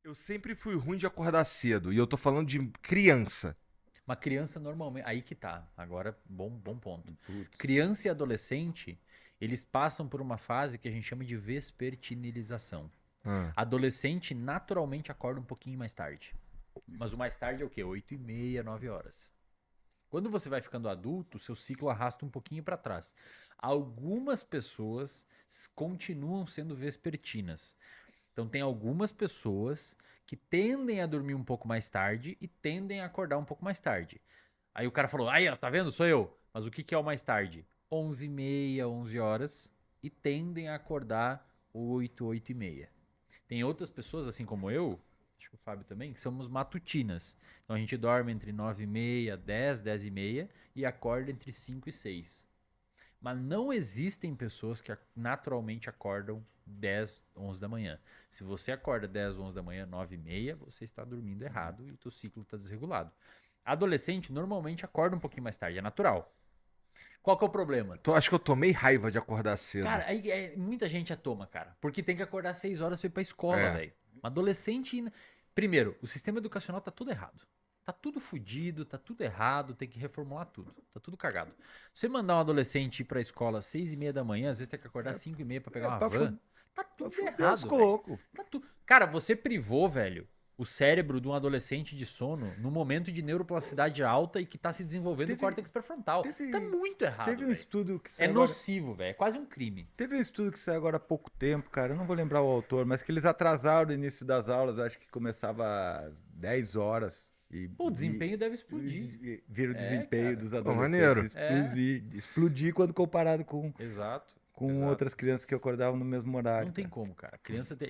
Eu sempre fui ruim de acordar cedo. E eu tô falando de criança. Uma criança normalmente. Aí que tá. Agora, bom ponto. Putz. Criança e adolescente, eles passam por uma fase que a gente chama de vespertinilização. Ah, Adolescente naturalmente acorda um pouquinho mais tarde. Mas o mais tarde é o quê? 8h30, 9 horas. Quando você vai ficando adulto, seu ciclo arrasta um pouquinho para trás. Algumas pessoas continuam sendo vespertinas. Então tem algumas pessoas que tendem a dormir um pouco mais tarde e tendem a acordar um pouco mais tarde. Aí o cara falou: "Aí, ó, tá vendo? Sou eu". Mas o que que é o mais tarde? 11h30, 11 horas e tendem a acordar 8, 8h30. Tem outras pessoas, assim como eu, acho que o Fábio também, que somos matutinas. Então a gente dorme entre 9h30, 10, 10h30 e acorda entre 5 e 6. Mas não existem pessoas que naturalmente acordam 10, 11 da manhã. Se você acorda 10, 11 da manhã, 9h30, você está dormindo errado e o teu ciclo está desregulado. Adolescente normalmente acorda um pouquinho mais tarde, é natural. Qual que é o problema? acho que eu tomei raiva de acordar cedo. Cara, aí muita gente a toma, cara. Porque tem que acordar 6 horas pra ir pra escola, É. velho. Um adolescente. Primeiro, o sistema educacional tá tudo errado. Tá tudo fudido, tá tudo errado, tem que reformular tudo. Tá tudo cagado. Você mandar um adolescente ir pra escola às 6h30 da manhã, às vezes tem que acordar às 5h30 pra pegar uma van. Tá Pra tudo fuder os errado, velho. cocos. Cara, você privou, velho, o cérebro de um adolescente de sono no momento de neuroplasticidade alta e que tá se desenvolvendo o Teve- córtex pré-frontal. teve- Tá muito errado, Teve um velho. estudo que É saiu agora. nocivo, velho. É quase um crime. Teve um estudo que saiu agora há pouco tempo, cara. Eu não vou lembrar o autor, mas que eles atrasaram o início das aulas. Eu acho que começava às 10 horas. Pô, o desempenho deve explodir. Vira o É, desempenho cara. dos Pô, adolescentes maneiro. explodir quando comparado Exato. com Exato. outras crianças que acordavam no mesmo horário. Não tem Cara. como, cara.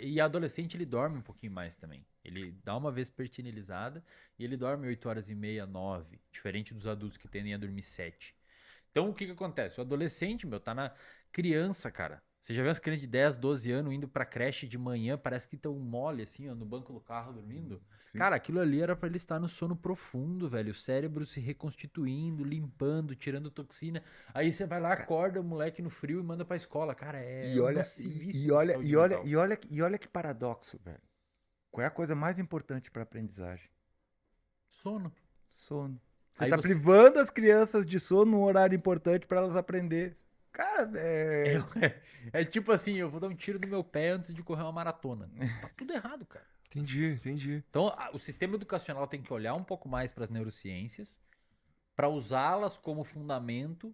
E adolescente, ele dorme um pouquinho mais também. Ele dá uma vespertinilizada e ele dorme 8h30, 9. Diferente dos adultos que tendem a dormir 7. Então, o que que acontece? O adolescente, meu, tá na criança, cara. Você já viu as crianças de 10, 12 anos indo pra creche de manhã, parece que estão mole, assim, ó, no banco do carro dormindo? Sim. Cara, aquilo ali era pra ele estar no sono profundo, velho. O cérebro se reconstituindo, limpando, tirando toxina. Aí você vai lá, acorda o moleque no frio e manda pra escola. Cara, é E olha, nocivíssimo pra saúde mental. e olha que paradoxo, velho. Qual é a coisa mais importante para aprendizagem? Sono. Sono. Você Aí tá você... privando as crianças de sono num horário importante para elas aprenderem. Cara, É tipo assim, eu vou dar um tiro no meu pé antes de correr uma maratona. Tá tudo errado, cara. Entendi, entendi. Então, o sistema educacional tem que olhar um pouco mais para as neurociências, para usá-las como fundamento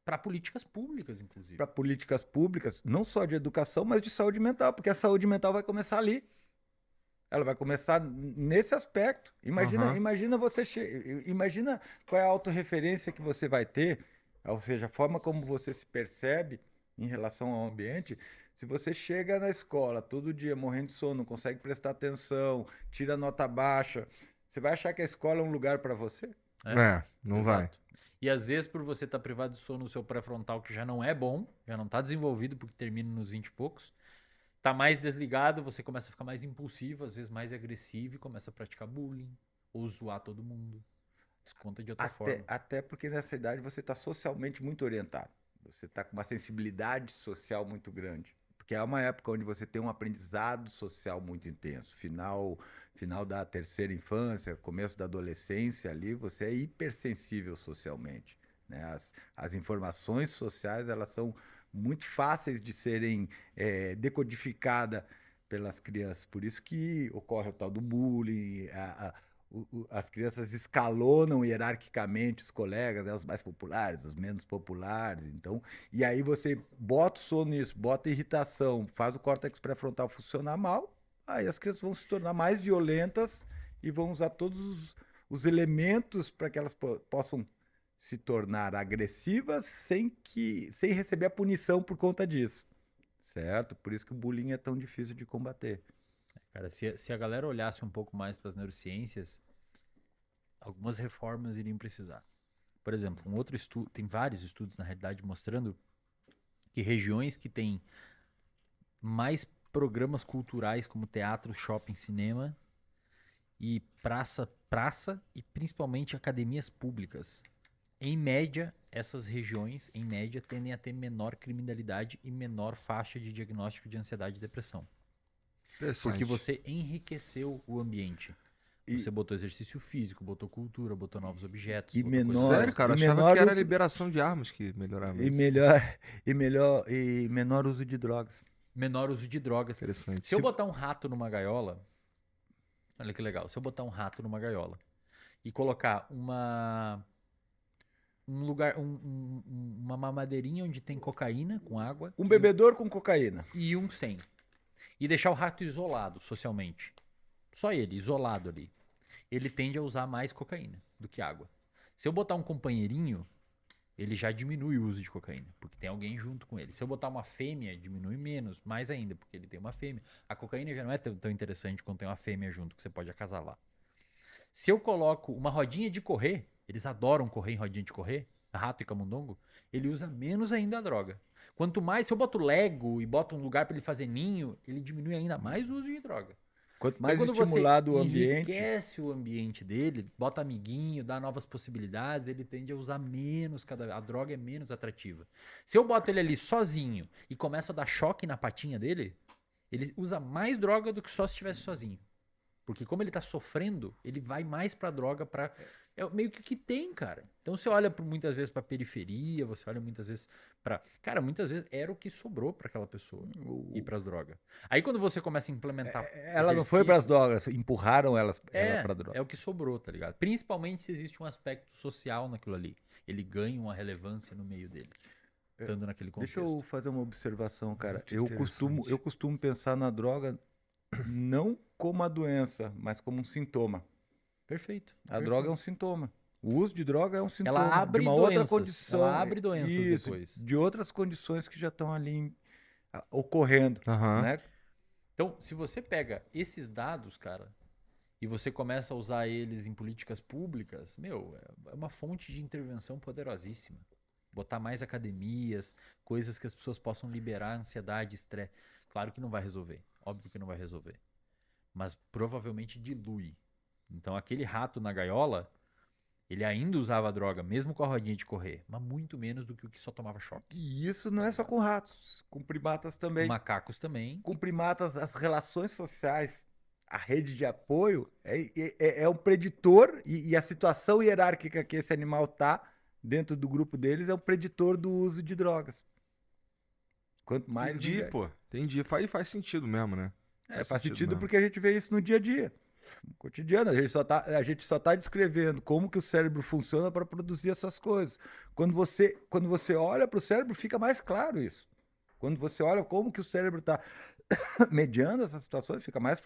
para políticas públicas, inclusive. para políticas públicas, não só de educação, mas de saúde mental, porque a saúde mental vai começar ali. Ela vai começar nesse aspecto. Aham. Imagina imagina qual é a autorreferência que você vai ter, ou seja, a forma como você se percebe em relação ao ambiente. Se você chega na escola todo dia morrendo de sono, não consegue prestar atenção, tira nota baixa, você vai achar que a escola é um lugar para você? Não vai. Exato. E às vezes, por você estar privado de sono no seu pré-frontal, que já não é bom, já não está desenvolvido, porque termina nos 20 e poucos, tá mais desligado, você começa a ficar mais impulsivo, às vezes mais agressivo e começa a praticar bullying ou zoar todo mundo. Desconta de outra forma. Até porque nessa idade você está socialmente muito orientado. Você está com uma sensibilidade social muito grande. Porque é uma época onde você tem um aprendizado social muito intenso. Final da terceira infância, começo da adolescência ali, você é hipersensível socialmente. Né? As informações sociais, elas são muito fáceis de serem decodificadas pelas crianças. Por isso que ocorre o tal do bullying, as crianças escalonam hierarquicamente os colegas, né, os mais populares, os menos populares. Então, e aí você bota o sono nisso, bota irritação, faz o córtex pré-frontal funcionar mal, aí as crianças vão se tornar mais violentas e vão usar todos os elementos para que elas possam se tornar agressivas sem receber a punição por conta disso. Certo? Por isso que o bullying é tão difícil de combater. Cara, se a galera olhasse um pouco mais para as neurociências, algumas reformas iriam precisar. Por exemplo, um outro estudo, tem vários estudos na realidade mostrando que regiões que têm mais programas culturais como teatro, shopping, cinema e praça e principalmente academias públicas. Em média, essas regiões, em média, tendem a ter menor criminalidade e menor faixa de diagnóstico de ansiedade e depressão. Interessante. Porque você enriqueceu o ambiente. E- Você botou exercício físico, botou cultura, botou novos objetos. E botou coisas menor- Sério, cara? Eu e achava menor que era uso- liberação de armas que melhorava E isso. menor uso de drogas. Menor uso de drogas. Interessante. Se eu botar um rato numa gaiola, olha que legal. Se eu botar um rato numa gaiola e colocar uma mamadeirinha onde tem cocaína com água Um bebedor com cocaína. e um sem. E deixar o rato isolado socialmente. Só ele, isolado ali. Ele tende a usar mais cocaína do que água. Se eu botar um companheirinho, ele já diminui o uso de cocaína, porque tem alguém junto com ele. Se eu botar uma fêmea, diminui menos, mais ainda, porque ele tem uma fêmea. A cocaína já não é tão interessante quando tem uma fêmea junto, que você pode acasalar. Se eu coloco uma rodinha de correr, eles adoram correr em rodinha de correr, rato e camundongo, ele usa menos ainda a droga. Quanto mais, se eu boto Lego e boto um lugar para ele fazer ninho, ele diminui ainda mais o uso de droga. Quanto mais Então, quando estimulado o você ambiente, enriquece o ambiente dele, bota amiguinho, dá novas possibilidades, ele tende a usar menos, a droga é menos atrativa. Se eu boto ele ali sozinho e começo a dar choque na patinha dele, ele usa mais droga do que só se estivesse sozinho. Porque como ele tá sofrendo, ele vai mais pra droga, é meio que o que tem, cara. Então você olha muitas vezes pra periferia, você olha muitas vezes pra... Cara, muitas vezes era o que sobrou pra aquela pessoa ir pras drogas. Aí quando você começa a implementar ela não foi para as drogas, empurraram ela para droga. é o que sobrou, tá ligado? Principalmente se existe um aspecto social naquilo ali. Ele ganha uma relevância no meio dele, estando naquele contexto. Deixa eu fazer uma observação, cara. Muito Eu costumo pensar na droga não como a doença, mas como um sintoma. Perfeito. A droga é um sintoma. O uso de droga é um sintoma Ela abre de uma outra doenças. condição. Ela abre doenças Isso, depois. de outras condições que já estão ali ocorrendo, Aham. né? Então, se você pega esses dados, cara, e você começa a usar eles em políticas públicas, meu, é uma fonte de intervenção poderosíssima. Botar mais academias, coisas que as pessoas possam liberar ansiedade, estresse. Claro que não vai resolver. Óbvio que não vai resolver. Mas provavelmente dilui. Então, aquele rato na gaiola, ele ainda usava droga, mesmo com a rodinha de correr, mas muito menos do que o que só tomava choque. E isso não é só com ratos, com primatas também. Macacos também. Com primatas, as relações sociais, a rede de apoio é um preditor e a situação hierárquica que esse animal tá dentro do grupo deles é um preditor do uso de drogas. Quanto mais Entendi, lugar- pô. Entendi. Faz sentido mesmo, né? Faz sentido mesmo. porque a gente vê isso no dia a dia. No cotidiano, a gente só tá descrevendo como que o cérebro funciona para produzir essas coisas. Quando você olha para o cérebro, fica mais claro isso. Quando você olha como que o cérebro está mediando essas situações, fica mais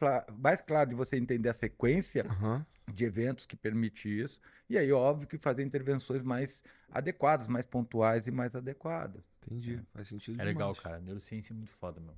claro de você entender a sequência Aham. de eventos que permite isso. E aí, óbvio que fazer intervenções mais adequadas, mais pontuais e mais adequadas. Entendi. Faz sentido É legal, demais. cara. Neurociência é muito foda, meu.